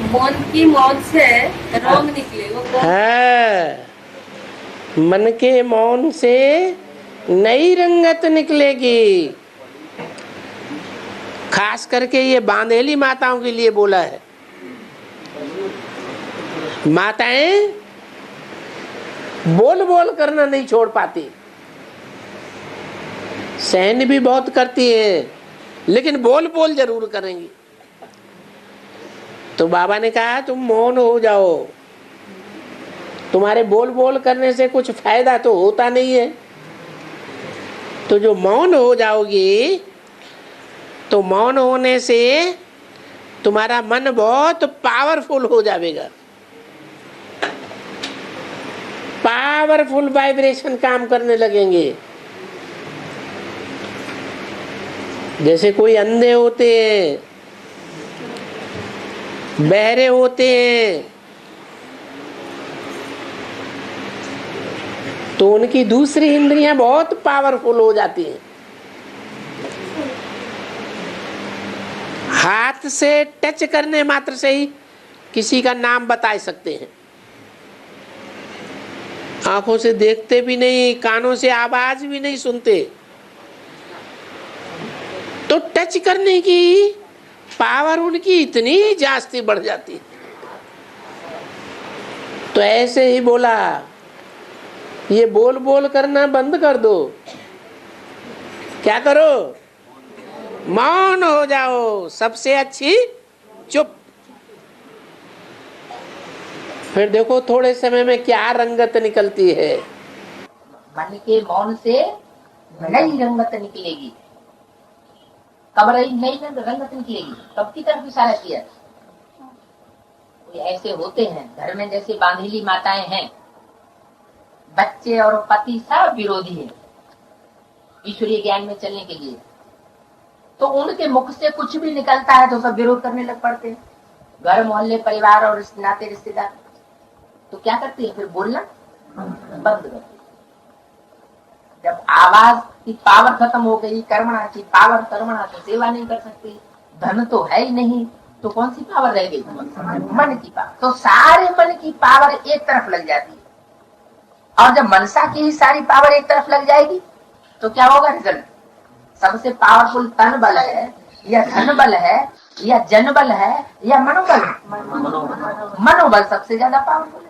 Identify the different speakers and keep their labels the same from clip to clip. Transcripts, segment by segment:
Speaker 1: मन की मौत से रंग निकले वो
Speaker 2: हाँ, मन के मौन से नई रंगत निकलेगी। खास करके ये बांधेली माताओं के लिए बोला है। माताएं बोल बोल करना नहीं छोड़ पाती, सहन भी बहुत करती हैं, लेकिन बोल बोल जरूर करेंगी। तो बाबा ने कहा तुम मौन हो जाओ, तुम्हारे बोल बोल करने से कुछ फायदा तो होता नहीं है। तो जो मौन हो जाओगी, तो मौन होने से तुम्हारा मन बहुत पावरफुल हो जाएगा। पावरफुल वाइब्रेशन काम करने लगेंगे। जैसे कोई अंधे होते हैं, बहरे होते हैं, तो उनकी दूसरी इंद्रियां बहुत पावरफुल हो जाती हैं। हाथ से टच करने मात्र से ही किसी का नाम बता सकते हैं। आंखों से देखते भी नहीं, कानों से आवाज भी नहीं सुनते, तो टच करने की पावर उनकी इतनी जास्ती बढ़ जाती है। तो ऐसे ही बोला, ये बोल बोल करना बंद कर दो। क्या करो? मौन हो जाओ, सबसे अच्छी चुप। फिर देखो थोड़े समय में क्या रंगत निकलती है।
Speaker 3: मन के मौन से नई रंगत निकलेगी। कब नई रंगत निकलेगी? कब की तरफ इशारा किया? कोई ऐसे होते हैं घर में, जैसे बांधेली माताएं हैं, बच्चे और पति सब विरोधी है ईश्वरीय ज्ञान में चलने के लिए। तो उनके मुख से कुछ भी निकलता है तो सब विरोध करने लग पड़ते हैं। घर मोहल्ले परिवार और नाते रिश्तेदार तो क्या करते हैं? फिर बोलना बंद कर देते। जब आवाज की पावर खत्म हो गई, कर्मणा की पावर, कर्मणा तो सेवा नहीं कर सकते, धन तो है ही नहीं, तो कौन सी पावर रह गई? मन की पावर। तो सारे मन की पावर एक तरफ लग जाती है। और जब मनसा की ही सारी पावर एक तरफ लग जाएगी तो क्या होगा रिजल्ट? सबसे पावरफुल तन बल है या धन बल है या जन बल है या मनोबल? मनोबल सबसे ज्यादा पावरफुल है।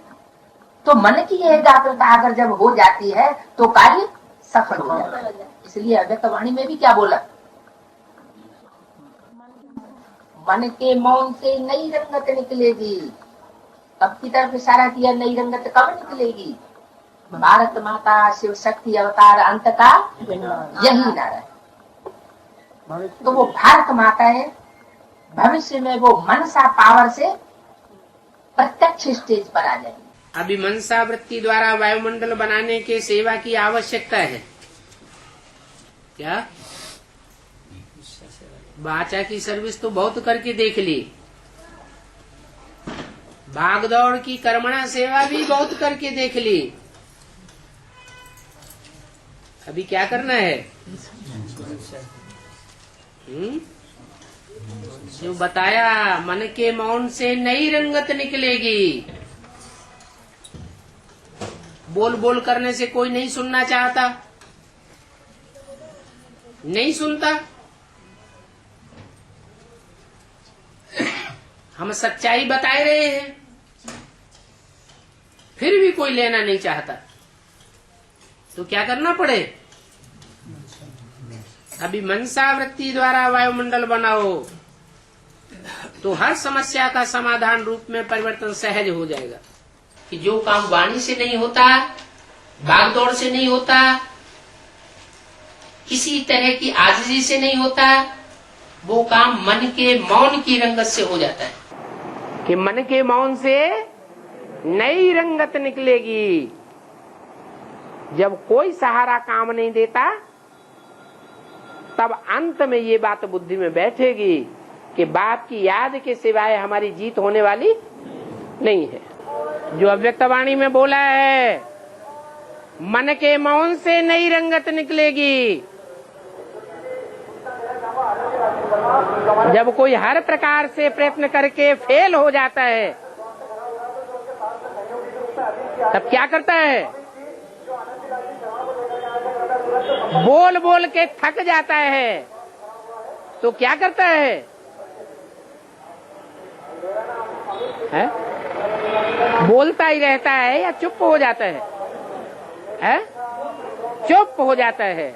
Speaker 3: तो मन की एकाग्रता अगर जब हो जाती है तो कार्य सफल हो जाता है। इसलिए अव्यक्त वाणी में भी क्या बोला? मन के मौन से नई रंगत निकलेगी। कब की तरफ इशारा किया? नई रंगत कब निकलेगी? भारत माता शिव शक्ति अवतार अंत का यही नारा है। तो वो भारत माता है, भविष्य में वो मनसा पावर से प्रत्यक्ष स्टेज पर आ जाएगी।
Speaker 2: अभी मनसा वृत्ति द्वारा वायुमंडल बनाने के सेवा की आवश्यकता है क्या? बाचा की सर्विस तो बहुत करके देख ली, भागदौड़ की कर्मणा सेवा भी बहुत करके देख ली। अभी क्या करना है? जो बताया, मन के मौन से नई रंगत निकलेगी। बोल बोल करने से कोई नहीं सुनना चाहता, नहीं सुनता। हम सच्चाई बता रहे हैं, फिर भी कोई लेना नहीं चाहता। तो क्या करना पड़े? अभी मनसा वृत्ति द्वारा वायुमंडल बनाओ तो हर समस्या का समाधान रूप में परिवर्तन सहज हो जाएगा। कि जो काम वाणी से नहीं होता, भागदौड़ से नहीं होता, किसी तरह की आजिजी से नहीं होता, वो काम मन के मौन की रंगत से हो जाता है। कि मन के मौन से नई रंगत निकलेगी। जब कोई सहारा काम नहीं देता, तब अंत में ये बात बुद्धि में बैठेगी कि बाप की याद के सिवाय हमारी जीत होने वाली नहीं है। जो अव्यक्त वाणी में बोला है, मन के मौन से नई रंगत निकलेगी। जब कोई हर प्रकार से प्रयत्न करके फेल हो जाता है तब क्या करता है? बोल बोल के थक जाता है तो क्या करता है? बोलता ही रहता है या चुप हो जाता है? चुप हो जाता है,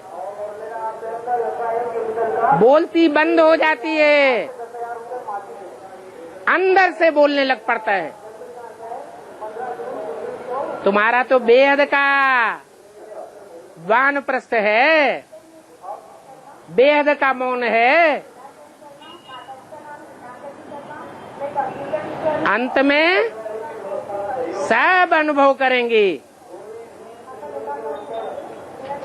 Speaker 2: बोलती बंद हो जाती है, अंदर से बोलने लग पड़ता है। तुम्हारा तो बेहद का वानप्रस्थ है, बेहद का मौन है। अंत में सब अनुभव करेंगे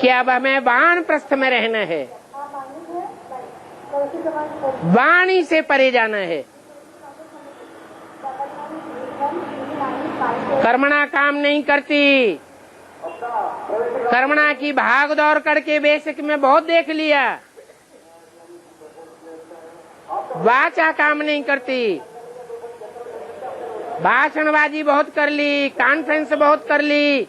Speaker 2: कि अब हमें वानप्रस्थ में रहना है, वाणी से परे जाना है। कर्मणा काम नहीं करती, कर्मणा की भाग दौड़ करके बेसिक में बहुत देख लिया। वाचा काम नहीं करती, भाषणबाजी बहुत कर ली, कॉन्फ्रेंस बहुत कर ली,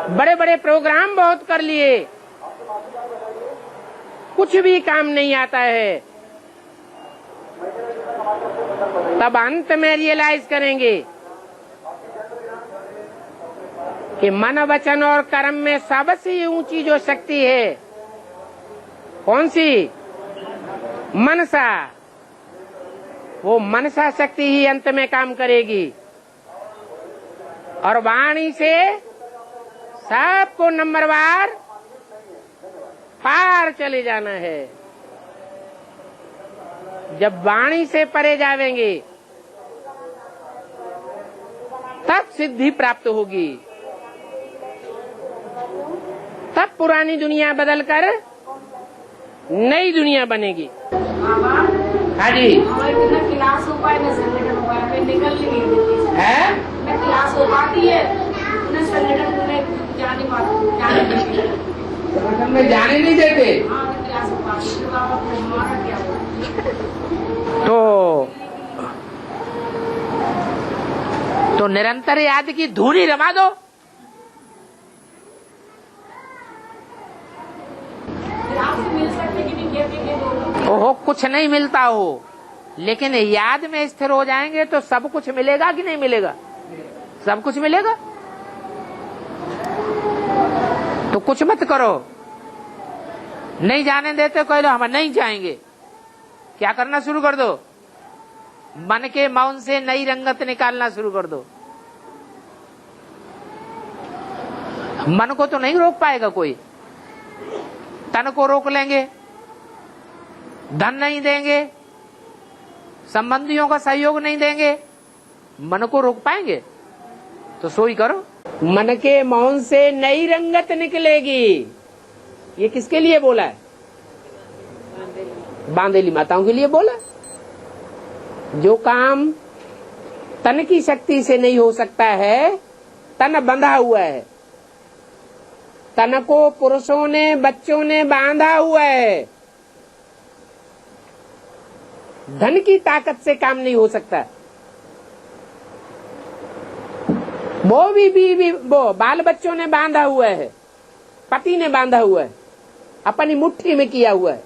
Speaker 2: बड़े बड़े प्रोग्राम बहुत कर लिए, कुछ भी काम नहीं आता है। तब अंत में रियलाइज करेंगे कि मन वचन और कर्म में सबसे ऊंची जो शक्ति है कौन सी? मनसा। वो मनसा शक्ति ही अंत में काम करेगी और वाणी से सबको नंबरवार पार चले जाना है। जब वाणी से परे जावेंगे तब सिद्धि प्राप्त होगी, तब पुरानी दुनिया बदलकर नई दुनिया बनेगी। हाँ जी,
Speaker 1: क्लास हो पाए न संगठन हो पाए, निकल
Speaker 2: है
Speaker 1: न क्लास हो पाती है न संगठन में जाने पाते,
Speaker 2: संगठन में जाने नहीं देते।
Speaker 1: हाँ, क्लास हो पाती है तो आप हमारा क्या होगा?
Speaker 2: तो निरंतर याद की धूनी रमा दो।
Speaker 1: मिल सकते कि नहीं कहते
Speaker 2: ओहो, कुछ नहीं मिलता हो, लेकिन याद में स्थिर हो जाएंगे तो सब कुछ मिलेगा कि नहीं मिलेगा? सब कुछ मिलेगा। तो कुछ मत करो, नहीं जाने देते कह लो हम नहीं जाएंगे। क्या करना शुरू कर दो? मन के मौन से नई रंगत निकालना शुरू कर दो। मन को तो नहीं रोक पाएगा कोई, तन को रोक लेंगे, धन नहीं देंगे, संबंधियों का सहयोग नहीं देंगे, मन को रोक पाएंगे? तो सोई करो। मन के मौन से नई रंगत निकलेगी, ये किसके लिए बोला है? बांदेली माताओं के लिए बोला। जो काम तन की शक्ति से नहीं हो सकता है, तन बंधा हुआ है, तन को पुरुषों ने बच्चों ने बांधा हुआ है। धन की ताकत से काम नहीं हो सकता। वो भी वो बाल बच्चों ने बांधा हुआ है, पति ने बांधा हुआ है, अपनी मुट्ठी में किया हुआ है।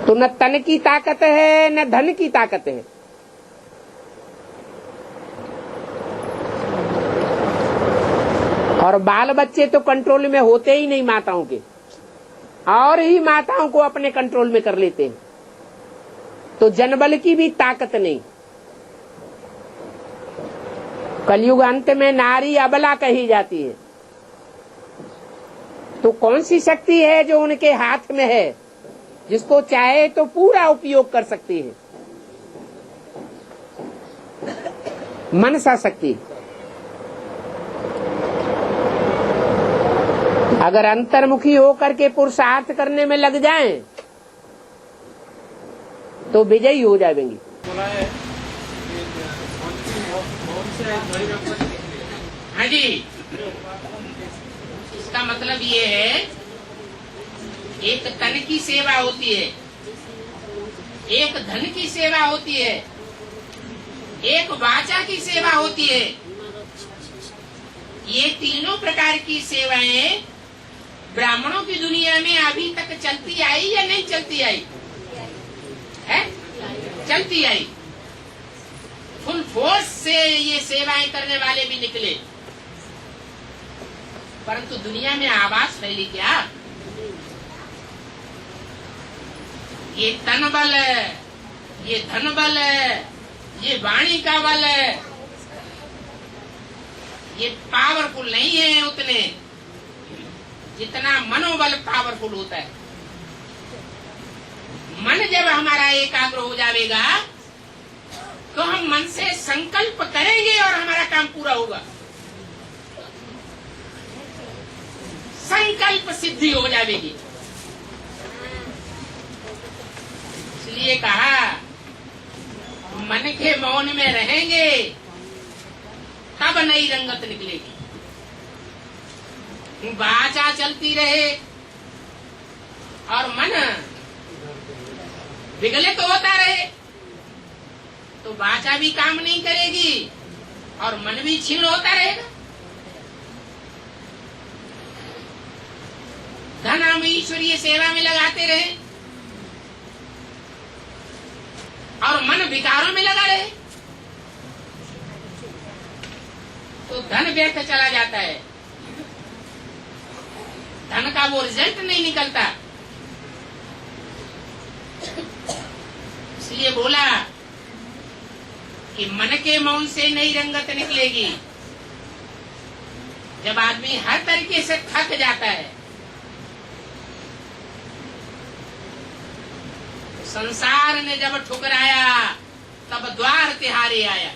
Speaker 2: तो न तन की ताकत है न धन की ताकत है। और बाल बच्चे तो कंट्रोल में होते ही नहीं माताओं के, और ही माताओं को अपने कंट्रोल में कर लेते हैं। तो जनबल की भी ताकत नहीं। कलयुग अंत में नारी अबला कही जाती है। तो कौन सी शक्ति है जो उनके हाथ में है, जिसको चाहे तो पूरा उपयोग कर सकती है? मनसा शक्ति। अगर अंतर्मुखी होकर के पुरुषार्थ करने में लग जाएं, तो विजयी हो जाएंगी। हाँ जी, इसका मतलब ये है एक तन की सेवा होती है, एक धन की सेवा होती है, एक वाचा की सेवा होती है। ये तीनों प्रकार की सेवाएं ब्राह्मणों की दुनिया में अभी तक चलती आई या नहीं चलती आई है? चलती आई। फुल फोर्स से ये सेवाएं करने वाले भी निकले, परंतु दुनिया में आवाज फैली क्या? ये तन बल है, ये धन बल है, ये वाणी का बल है, ये पावरफुल नहीं है उतने जितना मनोबल पावरफुल होता है। मन जब हमारा एकाग्र हो जाएगा तो हम मन से संकल्प करेंगे और हमारा काम पूरा होगा। संकल्प सिद्धि हो जाएगी। इसलिए कहा मन के मौन में रहेंगे तब नई रंगत निकलेगी। वाचा चलती रहे और मन विगलित होता रहे तो वाचा भी काम नहीं करेगी और मन भी क्षीण होता रहेगा। धन हम ईश्वरीय सेवा में लगाते रहे और मन विकारों में लगा रहे तो धन व्यर्थ चला जाता है, धन का वो रिजल्ट नहीं निकलता। इसलिए बोला कि मन के मौन से नई रंगत निकलेगी। जब आदमी हर तरीके से थक जाता है, संसार ने जब ठुकराया तब द्वार तिहारे आया।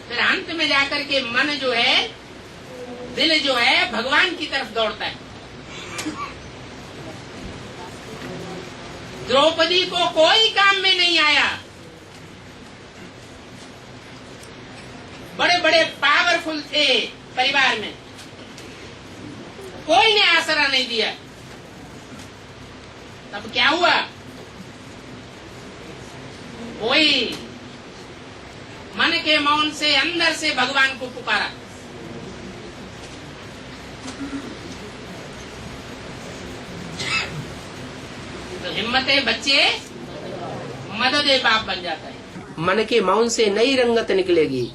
Speaker 2: फिर अंत में जाकर के मन जो है, दिल जो है, भगवान की तरफ दौड़ता है। द्रौपदी को कोई काम में नहीं आया, बड़े बड़े पावरफुल थे परिवार में, कोई ने आसरा नहीं दिया। तब क्या हुआ? कोई मन के मौन से अंदर से भगवान को पुकारा। तो हिम्मत है बच्चे, मदद बाप बन जाता है। मन के मौन से नई रंगत निकलेगी।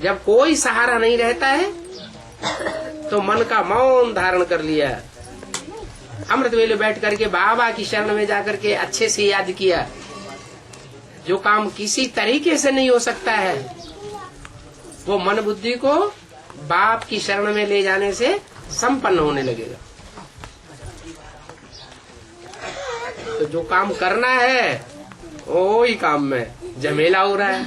Speaker 2: जब कोई सहारा नहीं रहता है तो मन का मौन धारण कर लिया, अमृत वेले बैठ करके बाबा की शरण में जाकर के अच्छे से याद किया। जो काम किसी तरीके से नहीं हो सकता है वो मन बुद्धि को बाप की शरण में ले जाने से संपन्न होने लगेगा। तो जो काम करना है वो ही काम में झमेला हो रहा है।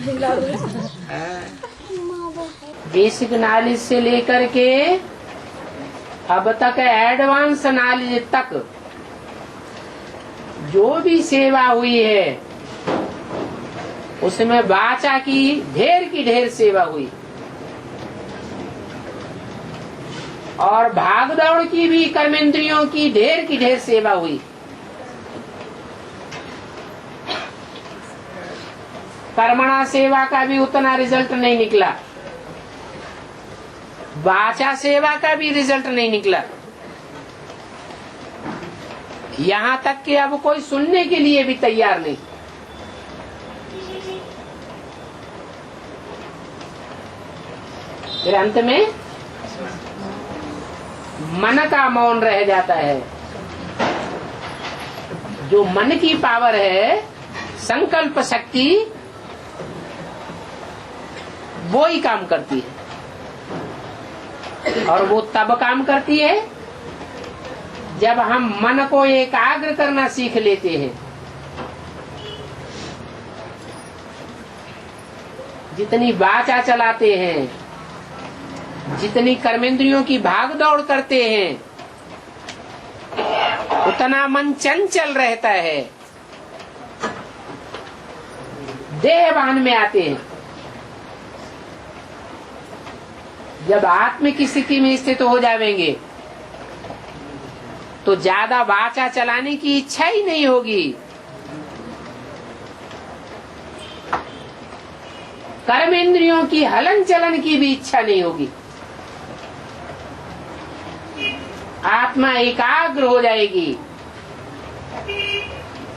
Speaker 2: बेसिक नॉलेज से लेकर के अब तक एडवांस नॉलेज तक जो भी सेवा हुई है उसमें वाचा की ढेर सेवा हुई और भागदौड़ की भी कर्मेंद्रियों की ढेर सेवा हुई। कर्मणा सेवा का भी उतना रिजल्ट नहीं निकला, वाचा सेवा का भी रिजल्ट नहीं निकला। यहाँ तक कि अब कोई सुनने के लिए भी तैयार नहीं। फिर अंत में मन का मौन रह जाता है। जो मन की पावर है, संकल्प शक्ति, वो ही काम करती है। और वो तब काम करती है जब हम मन को एकाग्र करना सीख लेते हैं। जितनी वाचा चलाते हैं, जितनी कर्मेंद्रियों की भाग दौड़ करते हैं, उतना मन चंचल रहता है, देहभान में आते हैं। जब आत्म की स्थिति में स्थित हो जाएंगे तो ज्यादा वाचा चलाने की इच्छा ही नहीं होगी। कर्मेंद्रियों की हलन चलन की भी इच्छा नहीं होगी। आत्मा एकाग्र हो जाएगी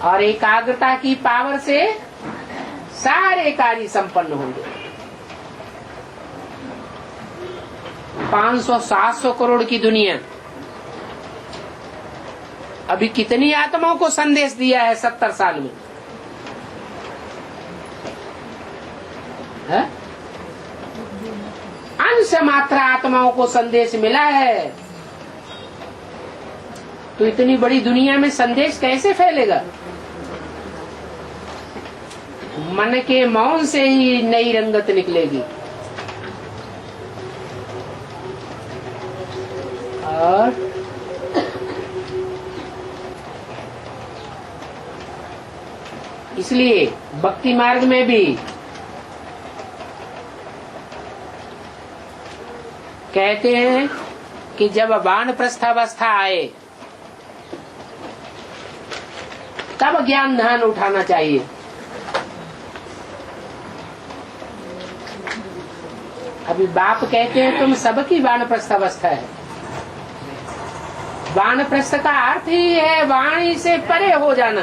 Speaker 2: और एकाग्रता की पावर से सारे कार्य संपन्न होंगे। 500-700 करोड़ की दुनिया अभी कितनी आत्माओं को संदेश दिया है 70 साल में? है? अंश मात्र आत्माओं को संदेश मिला है, तो इतनी बड़ी दुनिया में संदेश कैसे फैलेगा? मन के मौन से ही नई रंगत निकलेगी। और इसलिए भक्ति मार्ग में भी कहते हैं कि जब वानप्रस्थावस्था आए तब ज्ञान ध्यान उठाना चाहिए। अभी बाप कहते हैं तुम सबकी वानप्रस्थावस्था है। वानप्रस्थ का अर्थ ही है वाणी से परे हो जाना।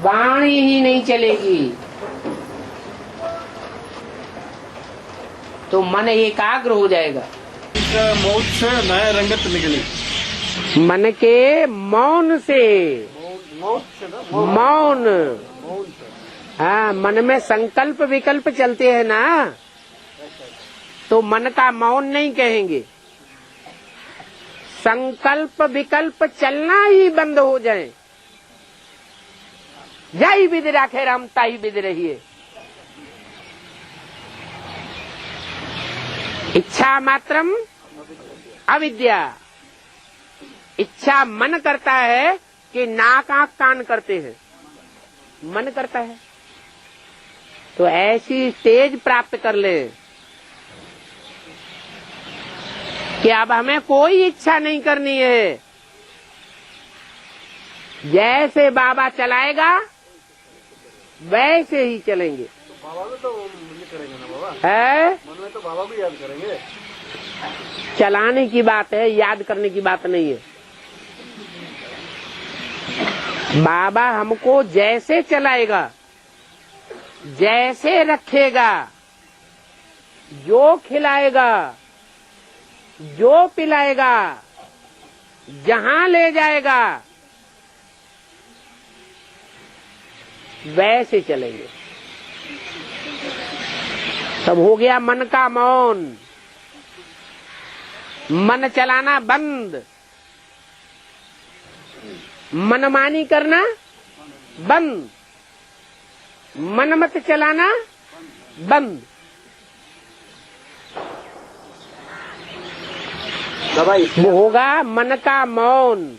Speaker 2: वाणी ही नहीं चलेगी तो मन एकाग्र हो जाएगा।
Speaker 4: मौन से नया रंगत निकली।
Speaker 2: मन के मौन से, मौन, हाँ, मन में संकल्प विकल्प चलते हैं ना, तो मन का मौन नहीं कहेंगे। संकल्प विकल्प चलना ही बंद हो जाए। जय विधि राखे राम ताई विधि रहिए। इच्छा मात्रम अविद्या। इच्छा मन करता है कि नाक आंख कान करते हैं, मन करता है। तो ऐसी स्टेज प्राप्त कर ले कि अब हमें कोई इच्छा नहीं करनी है। जैसे बाबा चलाएगा वैसे ही चलेंगे।
Speaker 4: तो बाबा भी तो ये करेंगे ना बाबा,
Speaker 2: है
Speaker 4: मन में तो बाबा भी याद करेंगे।
Speaker 2: चलाने की बात है, याद करने की बात नहीं है। बाबा हमको जैसे चलाएगा, जैसे रखेगा, जो खिलाएगा, जो पिलाएगा, जहां ले जाएगा, वैसे चलेंगे। तब हो गया मन का मौन, मन चलाना बंद, मनमानी करना बंद, मन मत चलाना बंद। वो होगा मन का मौन।